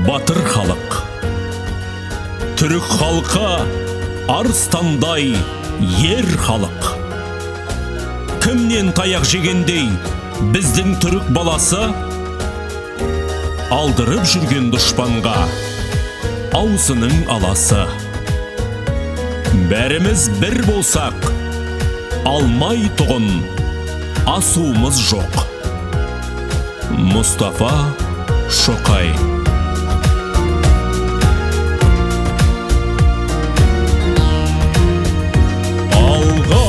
батыр халық. Түрік халқы арыстандай ер халық. Кімнен таяқ жегендей біздің түрік баласы, алдырып жүрген дұшпанға аузының аласы. Бәріміз бір болсақ, алмай тұғын асуымыз жоқ. Мұстафа Шоқай. Алға,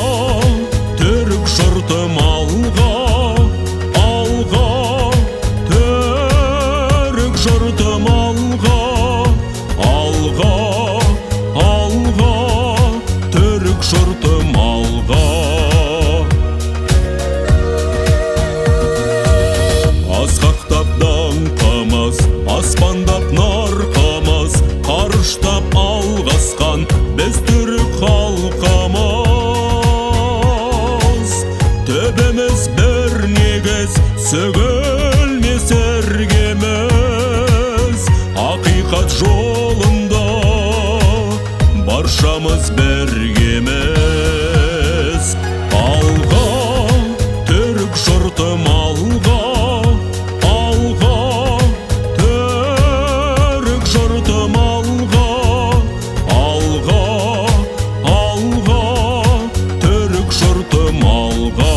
түрік жұртым алға, алға, түрік жұртым алға, алға, алға, түрік жұртым алға. Асқақтап даңқамыз, аспандап нарқамыз, қарыштап алғасқан біз түрік халқымыз. Төбеміз бір негіз, сөгілмес іргеміз, ақиқат жолында баршамыз біргеміз. Алға, түрік жұртым алға, алға, түрік жұртым алға, алға, алға, түрік жұртым алға.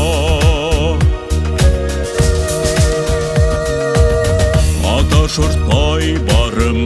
Ата жұрттай барым,